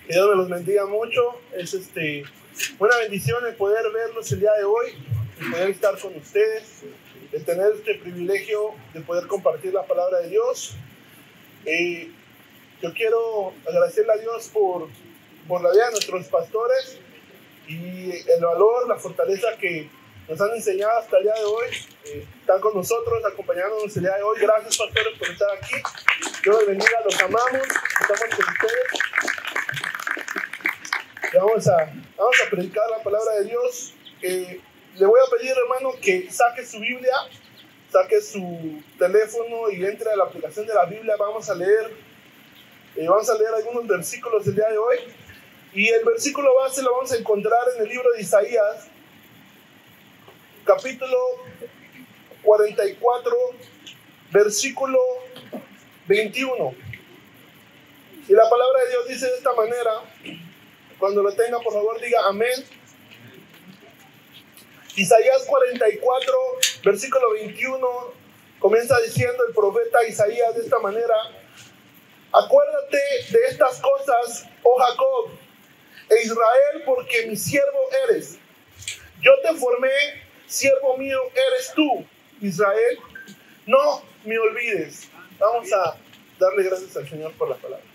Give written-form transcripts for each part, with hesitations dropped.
Que Dios me los bendiga mucho. Es una bendición el poder verlos el día de hoy, el poder estar con ustedes, el tener este privilegio de poder compartir la palabra de Dios. Yo quiero agradecerle a Dios por la vida de nuestros pastores y el valor, la fortaleza que nos han enseñado hasta el día de hoy. Están con nosotros, acompañándonos el día de hoy. Gracias, pastores, por estar aquí. Dios les bendiga, los amamos, estamos con ustedes. Vamos a predicar la palabra de Dios. Le voy a pedir, hermano, que saque su Biblia, saque su teléfono y entre a la aplicación de la Biblia. Vamos a leer algunos versículos del día de hoy. Y el versículo base lo vamos a encontrar en el libro de Isaías, capítulo 44, versículo 21. Y la palabra de Dios dice de esta manera. Cuando lo tenga, por favor, diga amén. Isaías 44, versículo 21, comienza diciendo el profeta Isaías de esta manera: acuérdate de estas cosas, oh Jacob, e Israel, porque mi siervo eres. Yo te formé, siervo mío eres tú, Israel. No me olvides. Vamos a darle gracias al Señor por la palabra.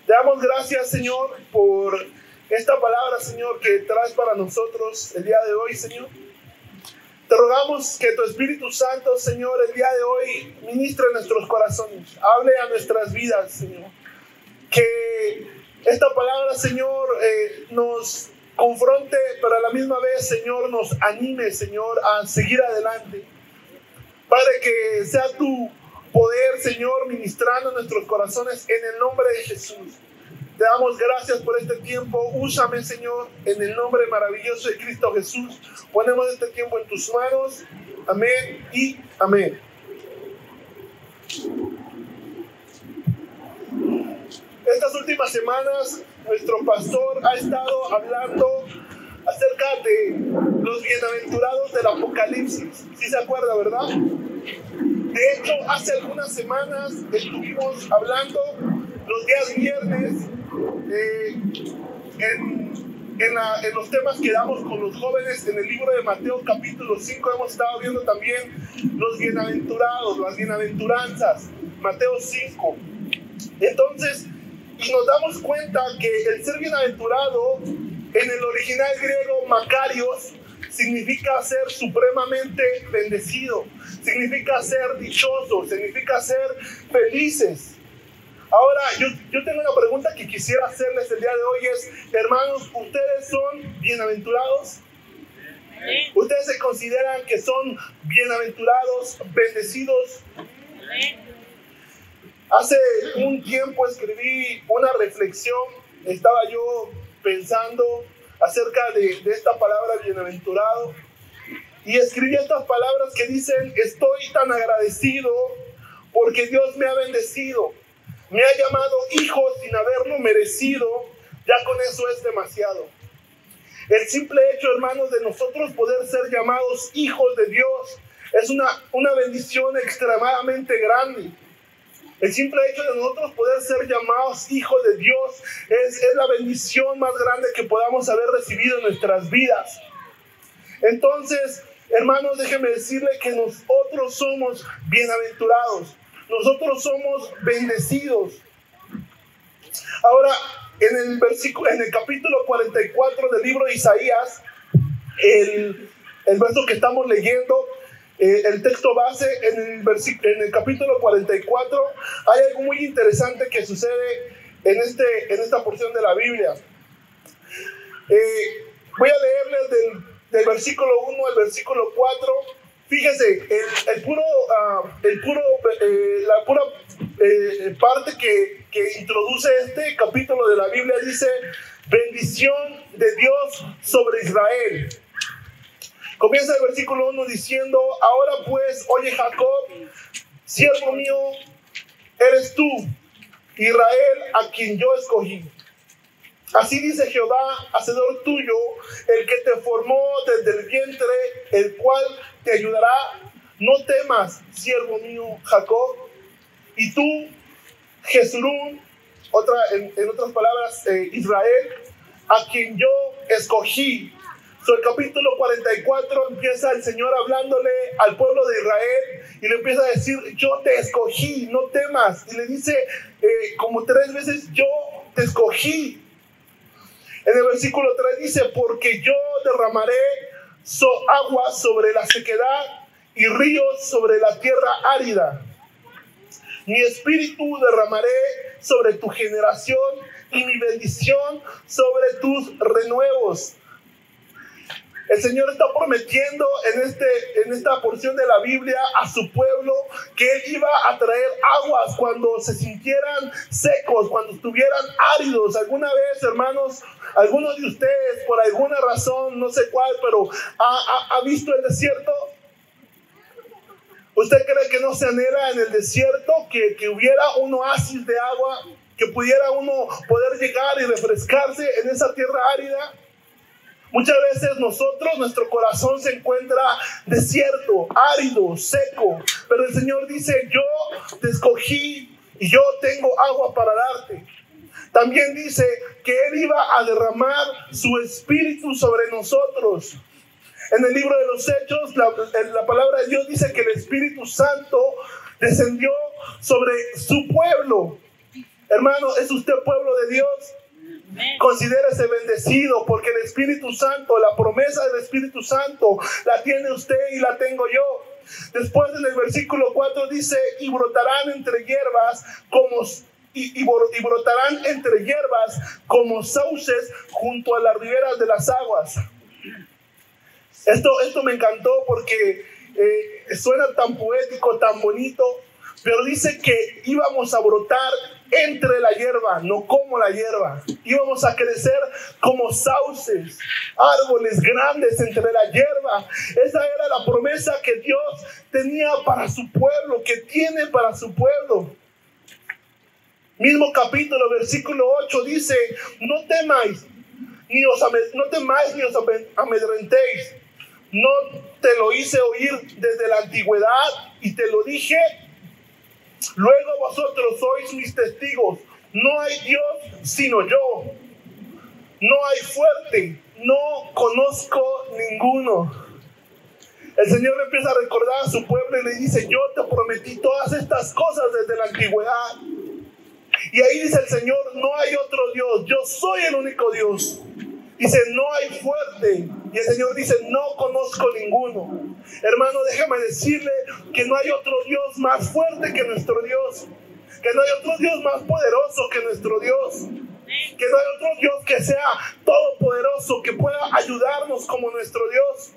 Te damos gracias, Señor, por esta palabra, Señor, que traes para nosotros el día de hoy, Señor. Te rogamos que tu Espíritu Santo, Señor, el día de hoy ministre en nuestros corazones, hable a nuestras vidas, Señor. Que esta palabra, Señor, nos confronte, pero a la misma vez, Señor, nos anime, Señor, a seguir adelante. Padre, que sea tu poder, Señor, ministrando nuestros corazones en el nombre de Jesús. Te damos gracias por este tiempo. Úsame, Señor, en el nombre maravilloso de Cristo Jesús. Ponemos este tiempo en tus manos. Amén y amén. Estas últimas semanas, nuestro pastor ha estado hablando acerca de los bienaventurados del Apocalipsis. ¿Sí se acuerda, verdad? De hecho, hace algunas semanas estuvimos hablando los días viernes en los temas que damos con los jóvenes en el libro de Mateo capítulo 5. Hemos estado viendo también los bienaventurados, las bienaventuranzas, Mateo 5. Entonces, y nos damos cuenta que el ser bienaventurado en el original griego Makarios significa ser supremamente bendecido, significa ser dichoso, significa ser felices. Ahora, yo tengo una pregunta que quisiera hacerles el día de hoy es: hermanos, ¿ustedes son bienaventurados? ¿Ustedes se consideran que son bienaventurados, bendecidos? Hace un tiempo escribí una reflexión, estaba yo pensando acerca de esta palabra bienaventurado, y escribí estas palabras que dicen: estoy tan agradecido porque Dios me ha bendecido, me ha llamado hijo sin haberlo merecido, ya con eso es demasiado. El simple hecho, hermanos, de nosotros poder ser llamados hijos de Dios es una bendición extremadamente grande. El simple hecho de nosotros poder ser llamados hijos de Dios es la bendición más grande que podamos haber recibido en nuestras vidas. Entonces, hermanos, déjenme decirle que nosotros somos bienaventurados. Nosotros somos bendecidos. Ahora, en el capítulo 44 del libro de Isaías, el verso que estamos leyendo, el texto base en el capítulo 44, hay algo muy interesante que sucede en esta porción de la Biblia. Voy a leerles del versículo 1 al versículo 4. Fíjese, la pura parte que introduce este capítulo de la Biblia dice: bendición de Dios sobre Israel. Comienza el versículo 1 diciendo: ahora pues, oye Jacob, siervo mío eres tú, Israel, a quien yo escogí. Así dice Jehová, hacedor tuyo, el que te formó desde el vientre, el cual te ayudará. No temas, siervo mío Jacob. Y tú, Jeshurún, en otras palabras, Israel, a quien yo escogí. El capítulo 44 empieza el Señor hablándole al pueblo de Israel y le empieza a decir: yo te escogí, no temas. Y le dice como 3 veces: yo te escogí. En el versículo 3 dice: porque yo derramaré aguas sobre la sequedad y ríos sobre la tierra árida. Mi espíritu derramaré sobre tu generación y mi bendición sobre tus renuevos. El Señor está prometiendo en esta porción de la Biblia a su pueblo que Él iba a traer aguas cuando se sintieran secos, cuando estuvieran áridos. Alguna vez, hermanos, algunos de ustedes, por alguna razón, no sé cuál, pero ¿ha visto el desierto? ¿Usted cree que no se anhela en el desierto que hubiera un oasis de agua, que pudiera uno poder llegar y refrescarse en esa tierra árida? Muchas veces nuestro corazón se encuentra desierto, árido, seco, pero el Señor dice: yo te escogí y yo tengo agua para darte. También dice que Él iba a derramar su espíritu sobre nosotros. En el libro de los Hechos, la palabra de Dios dice que el Espíritu Santo descendió sobre su pueblo. Hermano, ¿es usted pueblo de Dios? Considérese bendecido, porque el Espíritu Santo, la promesa del Espíritu Santo, la tiene usted y la tengo yo. Después, en el versículo 4 dice: y brotarán entre hierbas brotarán entre hierbas como sauces junto a las riberas de las aguas. Esto me encantó porque suena tan poético, tan bonito, pero dice que íbamos a brotar entre la hierba, no como la hierba. Íbamos a crecer como sauces, árboles grandes entre la hierba. Esa era la promesa que Dios tenía para su pueblo, que tiene para su pueblo. Mismo capítulo, versículo 8 dice: no temáis ni os amedrentéis. No te lo hice oír desde la antigüedad y te lo dije. Luego vosotros sois mis testigos. No hay Dios sino yo. No hay fuerte. No conozco ninguno. El Señor le empieza a recordar a su pueblo y le dice: yo te prometí todas estas cosas desde la antigüedad. Y ahí dice el Señor: no hay otro Dios. Yo soy el único Dios. Dice: no hay fuerte. Y el Señor dice: no conozco ninguno. Hermano, déjame decirle que no hay otro Dios más fuerte que nuestro Dios. Que no hay otro Dios más poderoso que nuestro Dios. Que no hay otro Dios que sea todopoderoso, que pueda ayudarnos como nuestro Dios.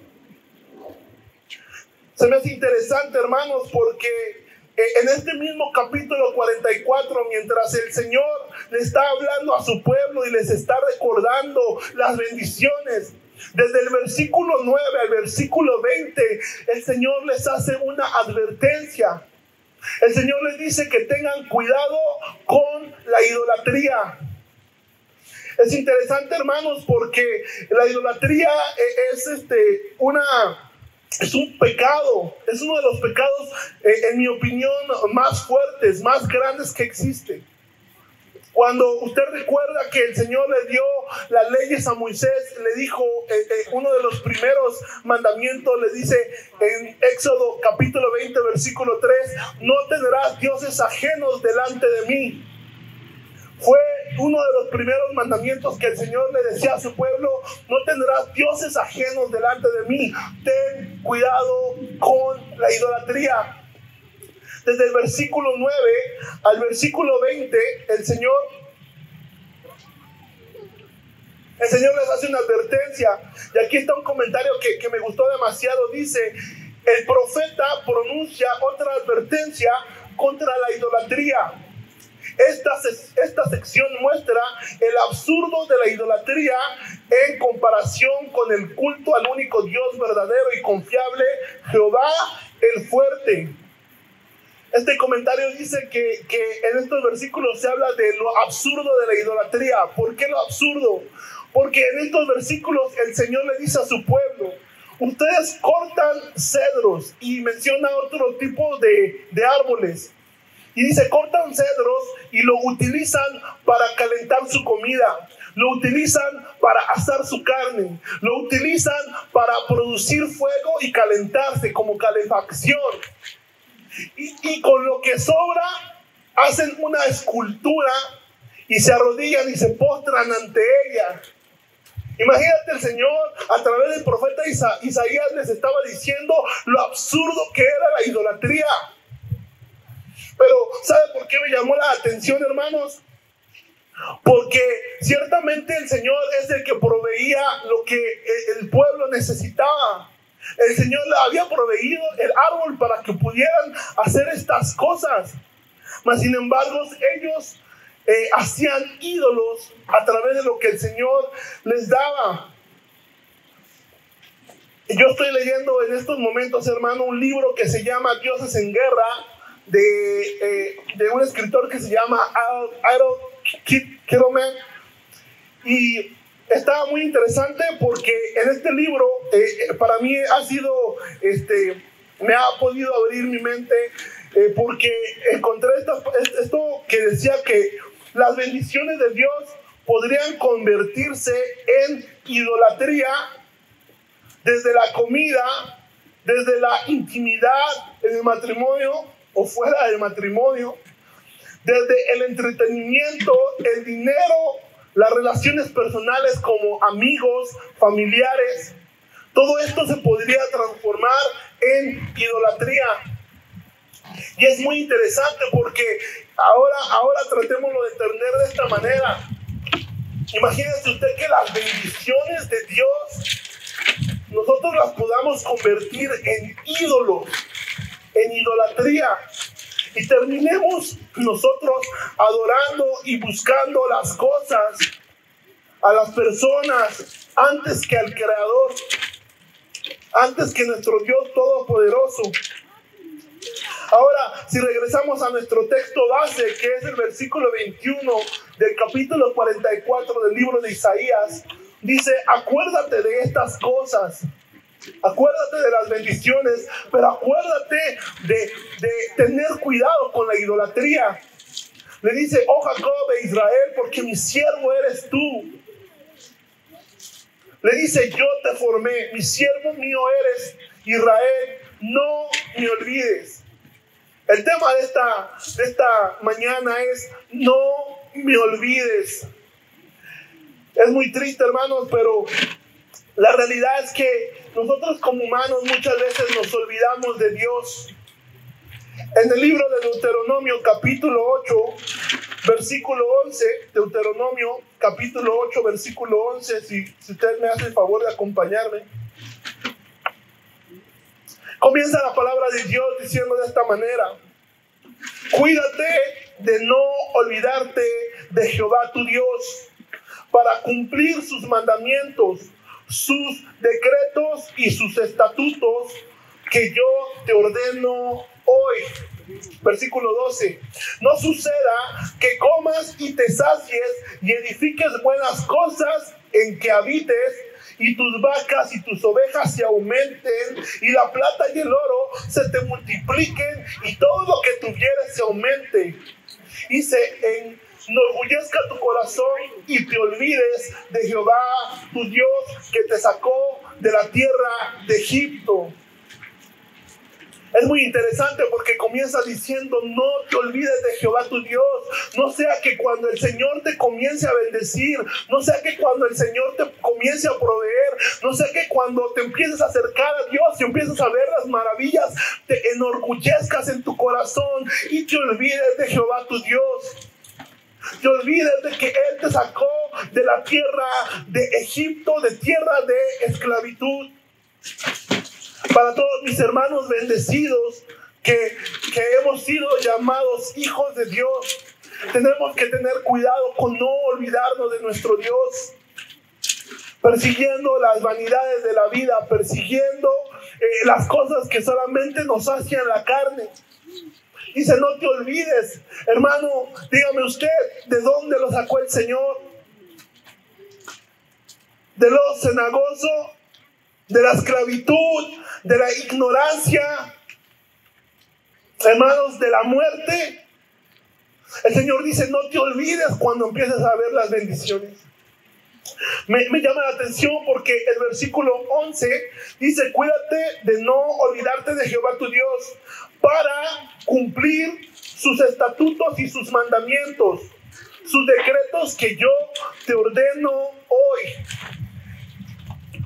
Se me hace interesante, hermanos, porque en este mismo capítulo 44, mientras el Señor le está hablando a su pueblo y les está recordando las bendiciones, desde el versículo 9 al versículo 20, el Señor les hace una advertencia. El Señor les dice que tengan cuidado con la idolatría. Es interesante, hermanos, porque la idolatría es un pecado, es uno de los pecados, en mi opinión, más fuertes, más grandes que existe. Cuando usted recuerda que el Señor le dio las leyes a Moisés, le dijo, uno de los primeros mandamientos, le dice en Éxodo capítulo 20, versículo 3, no tendrás dioses ajenos delante de mí. Fue uno de los primeros mandamientos que el Señor le decía a su pueblo: no tendrás dioses ajenos delante de mí. Ten cuidado con la idolatría. Desde el versículo 9 al versículo 20, el Señor les hace una advertencia. Y aquí está un comentario que me gustó demasiado. Dice: el profeta pronuncia otra advertencia contra la idolatría. Esta sección muestra el absurdo de la idolatría en comparación con el culto al único Dios verdadero y confiable, Jehová el fuerte. Este comentario dice que en estos versículos se habla de lo absurdo de la idolatría. ¿Por qué lo absurdo? Porque en estos versículos el Señor le dice a su pueblo: ustedes cortan cedros, y menciona otro tipo de árboles. Y dice, cortan cedros y lo utilizan para calentar su comida. Lo utilizan para asar su carne. Lo utilizan para producir fuego y calentarse como calefacción. Y con lo que sobra hacen una escultura y se arrodillan y se postran ante ella. Imagínate, el Señor a través del profeta Isaías les estaba diciendo lo absurdo que era la idolatría. Pero ¿sabe por qué me llamó la atención, hermanos? Porque ciertamente el Señor es el que proveía lo que el pueblo necesitaba. El Señor le había proveído el árbol para que pudieran hacer estas cosas. Mas sin embargo, ellos hacían ídolos a través de lo que el Señor les daba. Yo estoy leyendo en estos momentos, hermano, un libro que se llama Dioses en Guerra, de un escritor que se llama Harold Kittleman. Y estaba muy interesante porque en este libro para mí ha sido, me ha podido abrir mi mente, porque encontré esto que decía que las bendiciones de Dios podrían convertirse en idolatría desde la comida, desde la intimidad en el matrimonio o fuera del matrimonio, desde el entretenimiento, el dinero, las relaciones personales como amigos, familiares. Todo esto se podría transformar en idolatría. Y es muy interesante porque ahora tratémoslo de entender de esta manera. Imagínese usted que las bendiciones de Dios nosotros las podamos convertir en ídolos, en idolatría, y terminemos nosotros adorando y buscando las cosas, a las personas, antes que al Creador, antes que nuestro Dios Todopoderoso. Ahora, si regresamos a nuestro texto base, que es el versículo 21 del capítulo 44 del libro de Isaías, dice, acuérdate de estas cosas, acuérdate de las bendiciones, pero acuérdate de tener cuidado con la idolatría. Le dice, oh Jacob e Israel, porque mi siervo eres tú. Le dice, yo te formé, mi siervo mío eres, Israel, no me olvides. El tema de esta mañana es, no me olvides. Es muy triste, hermanos, pero la realidad es que nosotros como humanos muchas veces nos olvidamos de Dios. En el libro de Deuteronomio capítulo 8, versículo 11, Deuteronomio capítulo 8, versículo 11, si usted me hace el favor de acompañarme. Comienza la palabra de Dios diciendo de esta manera, cuídate de no olvidarte de Jehová tu Dios, para cumplir sus mandamientos, sus decretos y sus estatutos que yo te ordeno hoy. Versículo 12. No suceda que comas y te sacies y edifiques buenas cosas en que habites, y tus vacas y tus ovejas se aumenten, y la plata y el oro se te multipliquen, y todo lo que tuvieres se aumente, y se enorgullezca tu corazón, y te olvides de Jehová tu Dios, que te sacó de la tierra de Egipto. Es muy interesante porque comienza diciendo, no te olvides de Jehová tu Dios. No sea que cuando el Señor te comience a bendecir, no sea que cuando el Señor te comience a proveer, no sea que cuando te empieces a acercar a Dios y empieces a ver las maravillas, te enorgullezcas en tu corazón y te olvides de Jehová tu Dios. Te olvides de que Él te sacó de la tierra de Egipto, de tierra de esclavitud. Para todos mis hermanos bendecidos que hemos sido llamados hijos de Dios, tenemos que tener cuidado con no olvidarnos de nuestro Dios, persiguiendo las vanidades de la vida, persiguiendo las cosas que solamente nos sacian la carne. Dice, no te olvides, hermano, dígame usted, ¿de dónde lo sacó el Señor? ¿De lo cenagoso? ¿De la esclavitud? ¿De la ignorancia? Hermanos, ¿de la muerte? El Señor dice, no te olvides cuando empieces a ver las bendiciones. Me llama la atención porque el versículo 11 dice, cuídate de no olvidarte de Jehová tu Dios para cumplir sus estatutos y sus mandamientos, sus decretos que yo te ordeno hoy.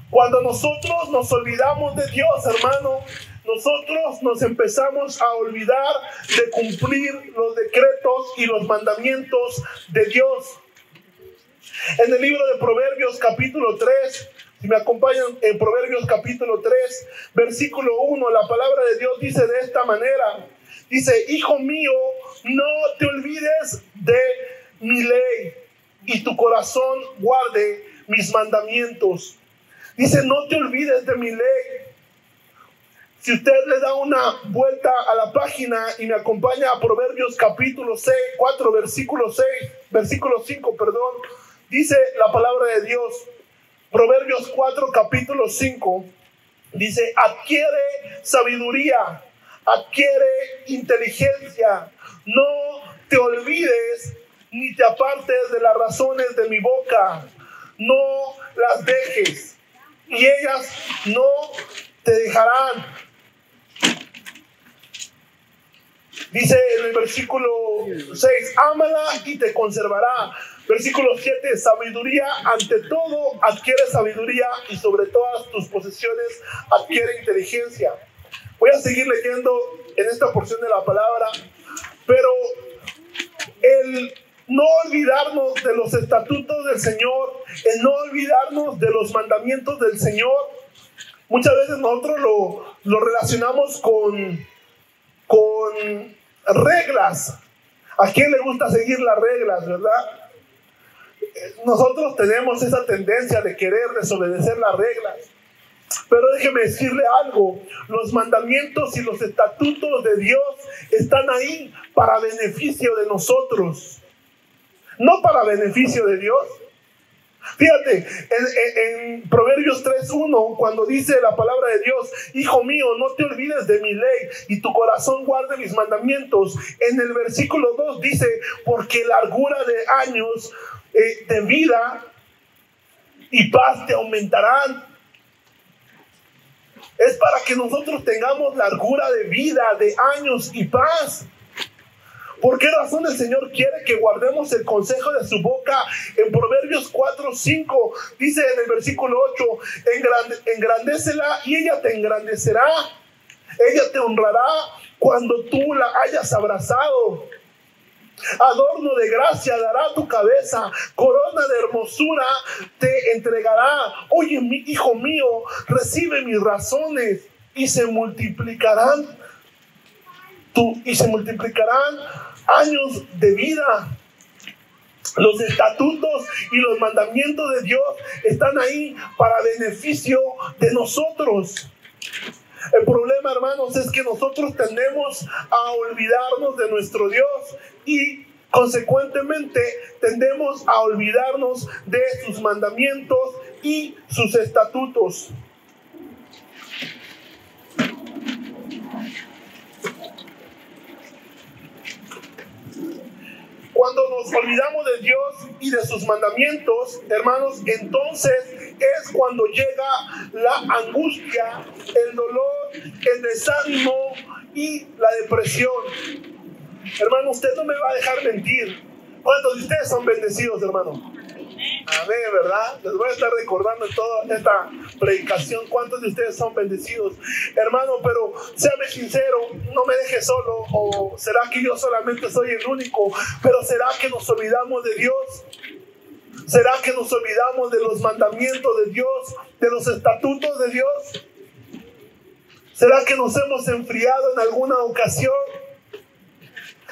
Cuando nosotros nos olvidamos de Dios, hermano, nosotros nos empezamos a olvidar de cumplir los decretos y los mandamientos de Dios. En el libro de Proverbios capítulo 3, si me acompañan en Proverbios capítulo 3, versículo 1, la palabra de Dios dice de esta manera, dice, hijo mío, no te olvides de mi ley y tu corazón guarde mis mandamientos. Dice, no te olvides de mi ley. Si usted le da una vuelta a la página y me acompaña a Proverbios capítulo 4, versículo 5, dice la palabra de Dios, Proverbios 4, capítulo 5, dice, adquiere sabiduría, adquiere inteligencia, no te olvides ni te apartes de las razones de mi boca, no las dejes, y ellas no te dejarán. Dice en el versículo 6, ámala y te conservará. Versículo 7, sabiduría ante todo, adquiere sabiduría y sobre todas tus posesiones adquiere inteligencia. Voy a seguir leyendo en esta porción de la palabra, pero el no olvidarnos de los estatutos del Señor, el no olvidarnos de los mandamientos del Señor, muchas veces nosotros lo relacionamos con reglas. ¿A quién le gusta seguir las reglas, verdad? Nosotros tenemos esa tendencia de querer desobedecer las reglas. Pero déjeme decirle algo, los mandamientos y los estatutos de Dios están ahí para beneficio de nosotros, no para beneficio de Dios. Fíjate, en Proverbios 3:1, cuando dice la palabra de Dios, hijo mío, no te olvides de mi ley y tu corazón guarde mis mandamientos. En el versículo 2 dice, porque largura de años de vida y paz te aumentarán. Es para que nosotros tengamos largura de vida, de años y paz. ¿Por qué razón el Señor quiere que guardemos el consejo de su boca? En Proverbios 4:5 dice en el versículo 8, engrandécela y ella te engrandecerá. Ella te honrará cuando tú la hayas abrazado. Adorno de gracia dará tu cabeza, corona de hermosura te entregará. Oye, mi hijo mío, recibe mis razones y se multiplicarán años de vida. Los estatutos y los mandamientos de Dios están ahí para beneficio de nosotros. El problema, hermanos, es que nosotros tendemos a olvidarnos de nuestro Dios y consecuentemente tendemos a olvidarnos de sus mandamientos y sus estatutos. Cuando nos olvidamos de Dios y de sus mandamientos, hermanos, entonces es cuando llega la angustia, el dolor, el desánimo y la depresión. Hermano, usted no me va a dejar mentir. ¿Cuántos de ustedes son bendecidos, hermano? Amén, ¿verdad? Les voy a estar recordando en toda esta predicación cuántos de ustedes son bendecidos. Hermano, pero séame sincero, no me deje solo. ¿O será que yo solamente soy el único? Pero ¿será que nos olvidamos de Dios? ¿Será que nos olvidamos de los mandamientos de Dios, de los estatutos de Dios? ¿Será que nos hemos enfriado en alguna ocasión?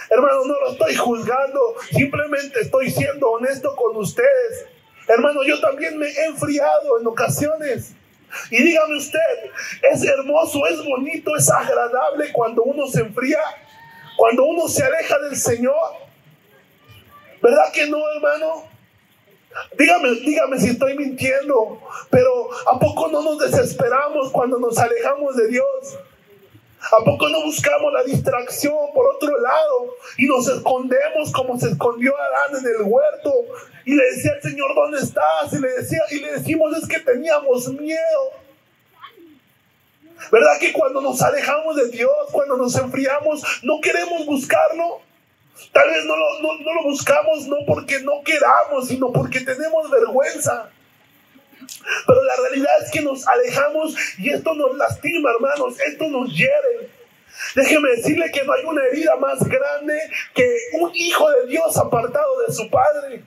Hermano, no lo estoy juzgando, simplemente estoy siendo honesto con ustedes. Hermano, yo también me he enfriado en ocasiones. Y dígame usted, es hermoso, es bonito, es agradable cuando uno se enfría, cuando uno se aleja del Señor. ¿Verdad que no, hermano? Dígame si estoy mintiendo, pero ¿a poco no nos desesperamos cuando nos alejamos de Dios? ¿A poco no buscamos la distracción por otro lado y nos escondemos como se escondió Adán en el huerto? Y le decía al Señor, ¿dónde estás? Y le decimos, es que teníamos miedo. ¿Verdad que cuando nos alejamos de Dios, cuando nos enfriamos, no queremos buscarlo? Tal vez no lo buscamos no porque no queramos, sino porque tenemos vergüenza. Pero la realidad es que nos alejamos y esto nos lastima, hermanos, esto nos hiere. Déjeme decirle que no hay una herida más grande que un hijo de Dios apartado de su padre.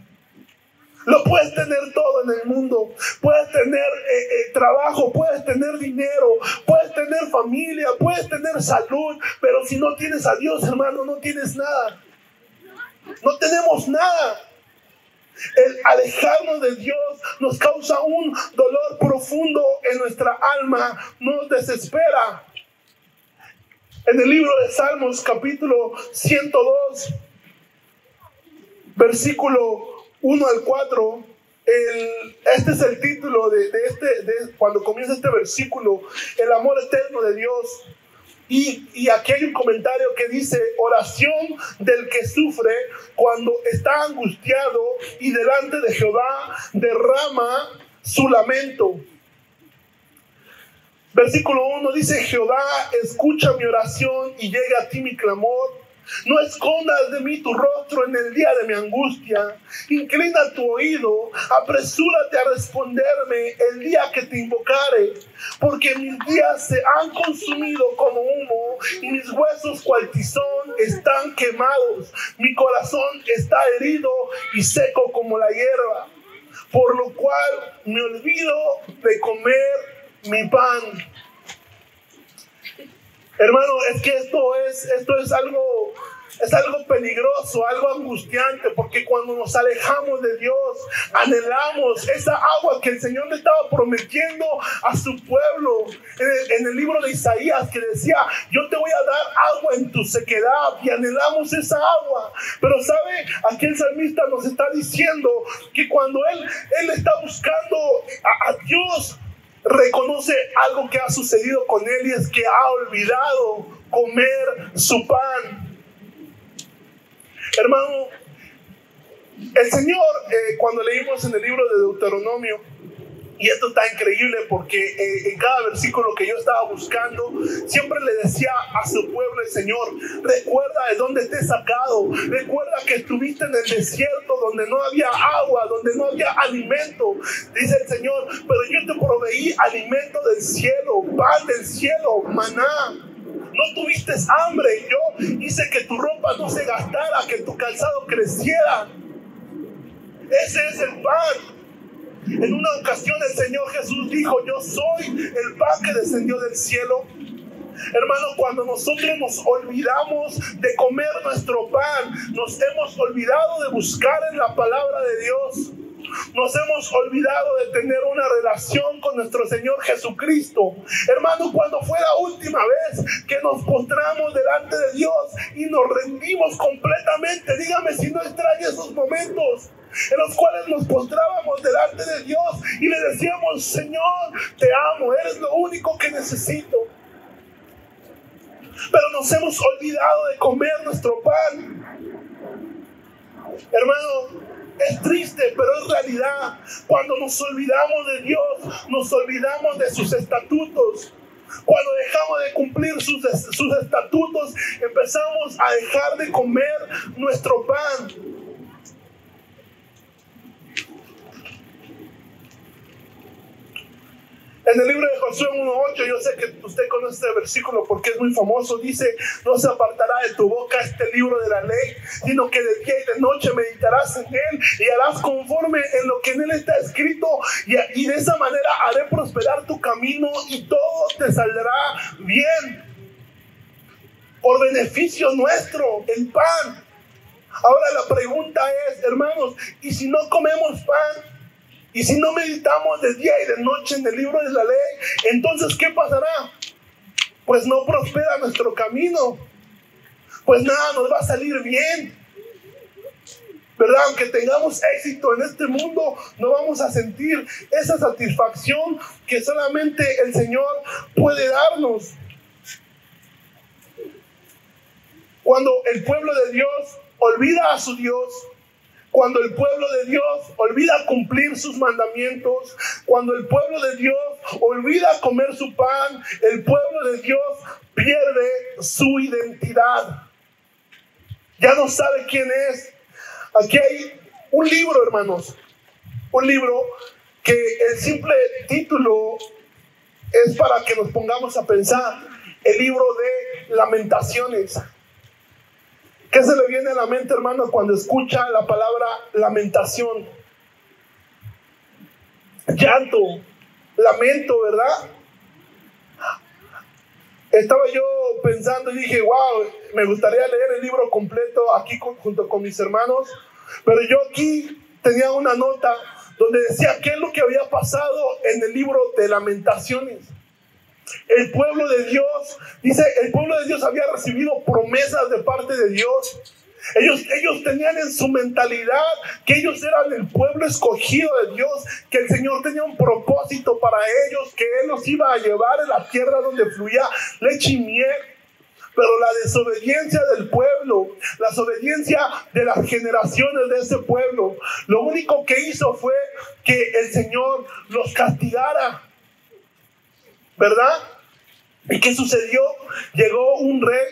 Lo puedes tener todo en el mundo, puedes tener trabajo, puedes tener dinero, puedes tener familia, puedes tener salud, pero si no tienes a Dios, hermano, no tienes nada. No tenemos nada. El alejarnos de Dios nos causa un dolor profundo en nuestra alma, nos desespera. En el libro de Salmos, capítulo 102, versículo 1 al 4, este es el título de cuando comienza este versículo, el amor eterno de Dios. Y aquí hay un comentario que dice, oración del que sufre cuando está angustiado y delante de Jehová derrama su lamento. Versículo 1 dice, Jehová, escucha mi oración y llega a ti mi clamor. No escondas de mí tu rostro en el día de mi angustia. Inclina tu oído, apresúrate a responderme el día que te invocare. Porque mis días se han consumido como humo y mis huesos cual tizón están quemados. Mi corazón está herido y seco como la hierba. Por lo cual me olvido de comer mi pan. Hermano, es que esto es algo peligroso, algo angustiante, porque cuando nos alejamos de Dios, anhelamos esa agua que el Señor le estaba prometiendo a su pueblo. En el libro de Isaías, que decía, yo te voy a dar agua en tu sequedad, y anhelamos esa agua. Pero ¿sabe? Aquí el salmista nos está diciendo que cuando él está buscando a Dios, reconoce algo que ha sucedido con él, y es que ha olvidado comer su pan. Hermano, el Señor, cuando leímos en el libro de Deuteronomio, y esto está increíble porque en cada versículo que yo estaba buscando, siempre le decía a su pueblo el Señor, recuerda de dónde te he sacado, recuerda que estuviste en el desierto donde no había agua, donde no había alimento. Dice el Señor, pero yo te proveí alimento del cielo, pan del cielo, maná. No tuviste hambre, yo hice que tu ropa no se gastara, que tu calzado creciera. Ese es el pan. En una ocasión el Señor Jesús dijo, yo soy el pan que descendió del cielo. Hermano, cuando nosotros nos olvidamos de comer nuestro pan, nos hemos olvidado de buscar en la palabra de Dios. Nos hemos olvidado de tener una relación con nuestro Señor Jesucristo. Hermano, cuando fue la última vez que nos postramos delante de Dios y nos rendimos completamente, dígame si no extraña esos momentos en los cuales nos postrábamos delante de Dios y le decíamos, Señor, te amo, eres lo único que necesito. Pero nos hemos olvidado de comer nuestro pan. Hermano, es triste, pero es realidad. Cuando nos olvidamos de Dios, nos olvidamos de sus estatutos. Cuando dejamos de cumplir sus estatutos, empezamos a dejar de comer nuestro pan. En el libro de Josué 1:8, yo sé que usted conoce este versículo porque es muy famoso, dice, no se apartará de tu boca este libro de la ley, sino que de día y de noche meditarás en él y harás conforme en lo que en él está escrito, y de esa manera haré prosperar tu camino y todo te saldrá bien. Por beneficio nuestro, el pan. Ahora la pregunta es, hermanos, ¿y si no comemos pan? Y si no meditamos de día y de noche en el libro de la ley, entonces ¿qué pasará? Pues no prospera nuestro camino. Pues nada nos va a salir bien. ¿Verdad? Aunque tengamos éxito en este mundo, no vamos a sentir esa satisfacción que solamente el Señor puede darnos. Cuando el pueblo de Dios olvida a su Dios, cuando el pueblo de Dios olvida cumplir sus mandamientos, cuando el pueblo de Dios olvida comer su pan, el pueblo de Dios pierde su identidad. Ya no sabe quién es. Aquí hay un libro, hermanos, un libro que el simple título es para que nos pongamos a pensar. El libro de Lamentaciones. ¿Qué se le viene a la mente, hermano, cuando escucha la palabra lamentación? Llanto, lamento, ¿verdad? Estaba yo pensando y dije, wow, me gustaría leer el libro completo aquí junto con mis hermanos, pero yo aquí tenía una nota donde decía qué es lo que había pasado en el libro de Lamentaciones. El pueblo de Dios, dice, el pueblo de Dios había recibido promesas de parte de Dios. Ellos tenían en su mentalidad que ellos eran el pueblo escogido de Dios, que el Señor tenía un propósito para ellos, que Él los iba a llevar a la tierra donde fluía leche y miel. Pero la desobediencia del pueblo, la desobediencia de las generaciones de ese pueblo, lo único que hizo fue que el Señor los castigara, ¿verdad? ¿Y qué sucedió? Llegó un rey,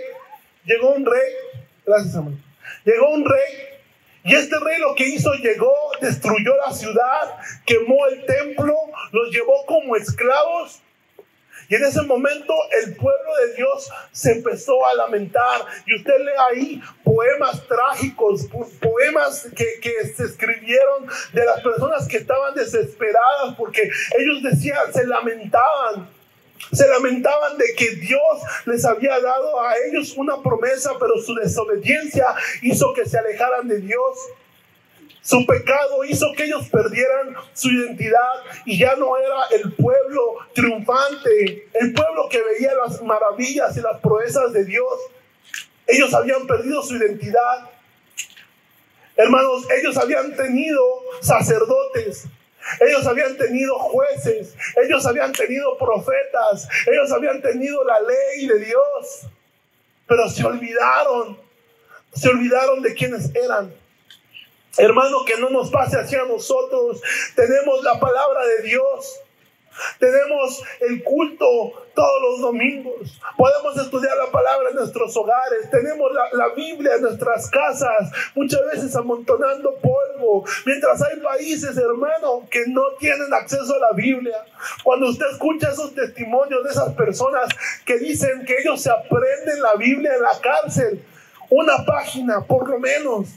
gracias, hermano. Llegó un rey, y este rey lo que hizo, llegó, destruyó la ciudad, quemó el templo, los llevó como esclavos. Y en ese momento el pueblo de Dios se empezó a lamentar. Y usted lee ahí poemas trágicos, poemas que se escribieron de las personas que estaban desesperadas, porque ellos decían, se lamentaban de que Dios les había dado a ellos una promesa, pero su desobediencia hizo que se alejaran de Dios. Su pecado hizo que ellos perdieran su identidad y ya no era el pueblo triunfante, el pueblo que veía las maravillas y las proezas de Dios. Ellos habían perdido su identidad. Hermanos, ellos habían tenido sacerdotes, ellos habían tenido jueces, ellos habían tenido profetas, ellos habían tenido la ley de Dios, pero se olvidaron de quiénes eran. Hermano, que no nos pase así a nosotros. Tenemos la palabra de Dios, tenemos el culto todos los domingos, podemos estudiar la palabra en nuestros hogares, tenemos la Biblia en nuestras casas, muchas veces amontonando polvo, mientras hay países, hermano, que no tienen acceso a la Biblia. Cuando usted escucha esos testimonios de esas personas que dicen que ellos se aprenden la Biblia en la cárcel, una página por lo menos.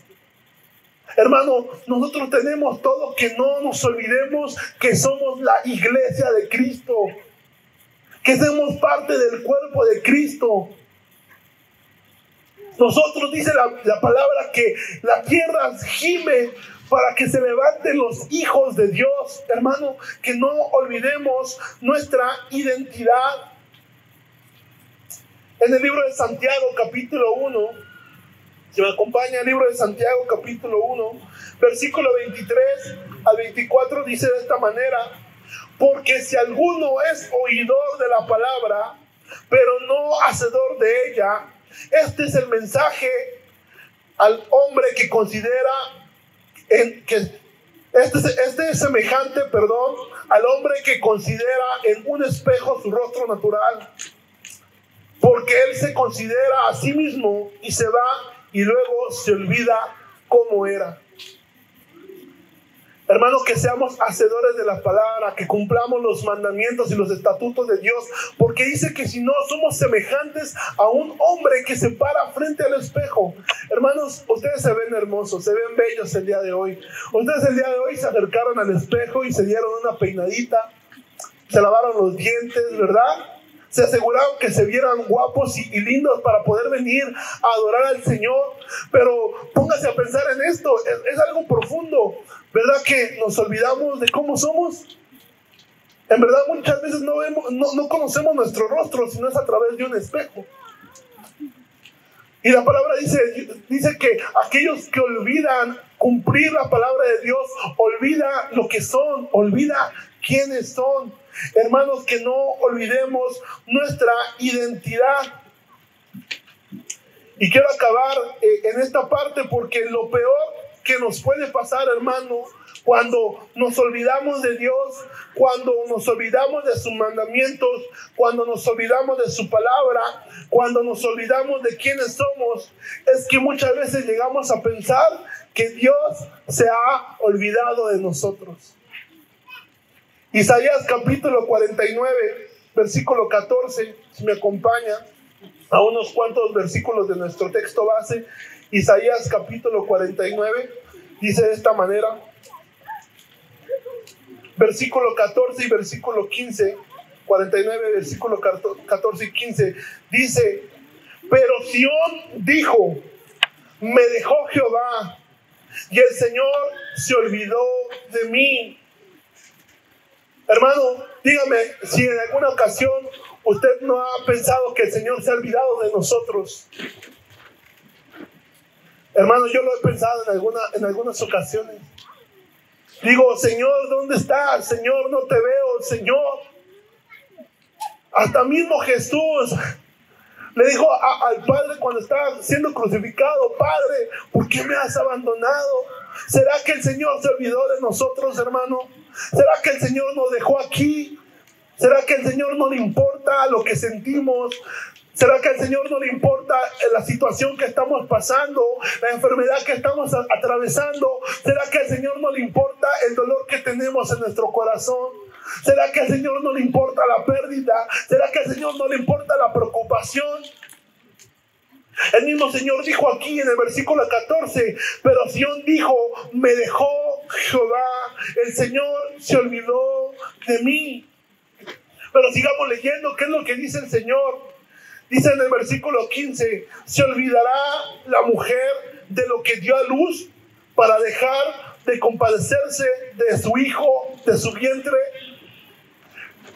Hermano, nosotros tenemos todo, que no nos olvidemos que somos la iglesia de Cristo, que somos parte del cuerpo de Cristo. Nosotros, dice la palabra, que la tierra gime para que se levanten los hijos de Dios. Hermano, que no olvidemos nuestra identidad. En el libro de Santiago, capítulo 1, si me acompaña, el libro de Santiago, capítulo 1, versículo 23 al 24, dice de esta manera: porque si alguno es oidor de la palabra, pero no hacedor de ella, este es el mensaje al hombre que considera este es semejante, al hombre que considera en un espejo su rostro natural, porque él se considera a sí mismo y se va y luego se olvida cómo era. Hermanos, que seamos hacedores de la palabra, que cumplamos los mandamientos y los estatutos de Dios, porque dice que si no, somos semejantes a un hombre que se para frente al espejo. Hermanos, ustedes se ven hermosos, se ven bellos el día de hoy. Ustedes el día de hoy se acercaron al espejo y se dieron una peinadita, se lavaron los dientes, ¿verdad? Se aseguraron que se vieran guapos y lindos para poder venir a adorar al Señor. Pero póngase a pensar en esto, es algo profundo, ¿verdad? Que nos olvidamos de cómo somos. En verdad, muchas veces no conocemos nuestro rostro, sino es a través de un espejo. Y la palabra dice que aquellos que olvidan cumplir la palabra de Dios, olvida lo que son, olvida quiénes son. Hermanos, que no olvidemos nuestra identidad. Y quiero acabar en esta parte, porque lo peor que nos puede pasar, hermano, cuando nos olvidamos de Dios, cuando nos olvidamos de sus mandamientos, cuando nos olvidamos de su palabra, cuando nos olvidamos de quiénes somos, es que muchas veces llegamos a pensar que Dios se ha olvidado de nosotros. Isaías capítulo 49, versículo 14, si me acompaña a unos cuantos versículos de nuestro texto base. Isaías capítulo 49 dice de esta manera, versículo 14 y versículo 15, 49, versículo 14 y 15, dice: pero Sión dijo, me dejó Jehová, y el Señor se olvidó de mí. Hermano, dígame si en alguna ocasión usted no ha pensado que el Señor se ha olvidado de nosotros. Hermano, yo lo he pensado en algunas ocasiones. Digo, Señor, ¿dónde estás? Señor, no te veo, Señor. Hasta mismo Jesús le dijo al Padre cuando estaba siendo crucificado: Padre, ¿por qué me has abandonado? ¿Será que el Señor se olvidó de nosotros, hermano? ¿Será que el Señor nos dejó aquí? ¿Será que el Señor no le importa lo que sentimos? ¿Será que al Señor no le importa la situación que estamos pasando, la enfermedad que estamos atravesando? ¿Será que al Señor no le importa el dolor que tenemos en nuestro corazón? ¿Será que al Señor no le importa la pérdida? ¿Será que al Señor no le importa la preocupación? El mismo Señor dijo aquí en el versículo 14: pero Sión dijo, me dejó Jehová, el Señor se olvidó de mí. Pero sigamos leyendo, ¿qué es lo que dice el Señor? Dice en el versículo 15: ¿se olvidará la mujer de lo que dio a luz para dejar de compadecerse de su hijo, de su vientre?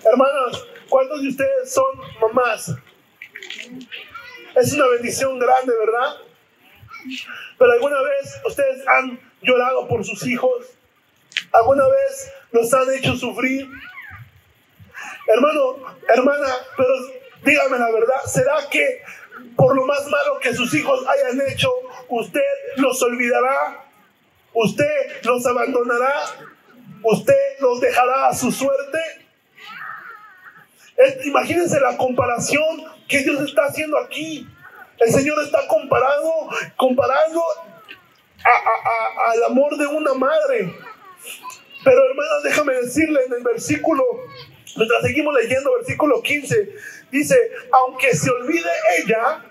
Hermanas, ¿cuántos de ustedes son mamás? Es una bendición grande, ¿verdad? Pero ¿alguna vez ustedes han llorado por sus hijos? ¿Alguna vez los han hecho sufrir? Hermano, hermana, pero dígame la verdad, ¿será que por lo más malo que sus hijos hayan hecho, usted los olvidará? ¿Usted los abandonará? ¿Usted los dejará a su suerte? Imagínense la comparación que Dios está haciendo aquí. El Señor está comparando al amor de una madre. Pero hermanos, déjame decirle en el versículo, mientras seguimos leyendo, versículo 15, dice: aunque se olvide ella,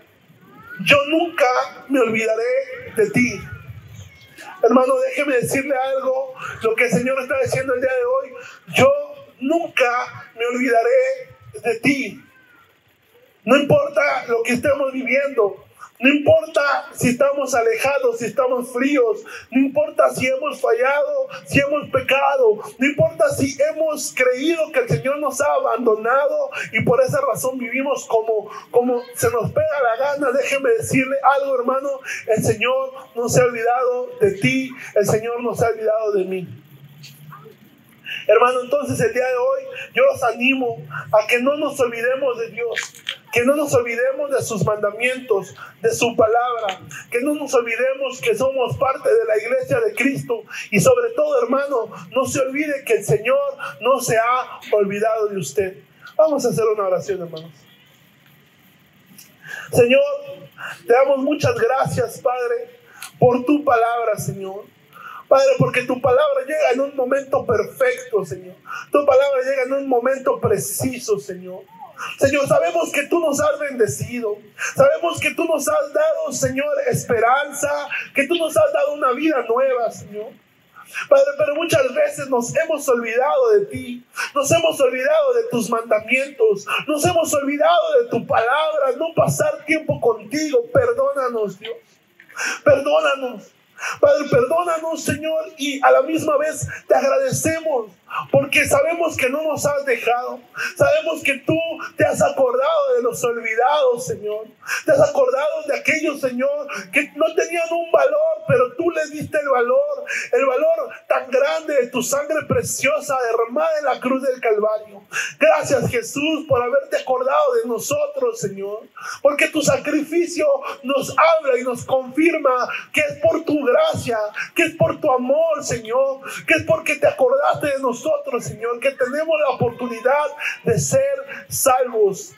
yo nunca me olvidaré de ti. Hermano, déjeme decirle algo, lo que el Señor está diciendo el día de hoy: yo nunca me olvidaré de ti. No importa lo que estemos viviendo, no importa si estamos alejados, si estamos fríos, no importa si hemos fallado, si hemos pecado, no importa si hemos creído que el Señor nos ha abandonado y por esa razón vivimos como se nos pega la gana. Déjeme decirle algo, hermano: el Señor no se ha olvidado de ti, el Señor no se ha olvidado de mí. Hermano, entonces el día de hoy yo los animo a que no nos olvidemos de Dios, que no nos olvidemos de sus mandamientos, de su palabra, que no nos olvidemos que somos parte de la iglesia de Cristo, y sobre todo, hermano, no se olvide que el Señor no se ha olvidado de usted. Vamos a hacer una oración, hermanos. Señor, te damos muchas gracias, Padre, por tu palabra, Señor. Padre, porque tu palabra llega en un momento perfecto, Señor. Tu palabra llega en un momento preciso, Señor. Señor, sabemos que tú nos has bendecido. Sabemos que tú nos has dado, Señor, esperanza. Que tú nos has dado una vida nueva, Señor. Padre, pero muchas veces nos hemos olvidado de ti. Nos hemos olvidado de tus mandamientos. Nos hemos olvidado de tu palabra. No pasar tiempo contigo. Perdónanos, Dios. Perdónanos. Padre, perdónanos, Señor, y a la misma vez te agradecemos porque sabemos que no nos has dejado. Sabemos que tú te has acordado de los olvidados, Señor. Te has acordado de aquellos, Señor, que no tenían un valor, pero tú les diste el valor tan grande de tu sangre preciosa derramada en la cruz del Calvario. Gracias, Jesús, por haberte acordado de nosotros, Señor, porque tu sacrificio nos habla y nos confirma que es por tu gracia, que es por tu amor, Señor, que es porque te acordaste de nosotros, Señor, que tenemos la oportunidad de ser salvos.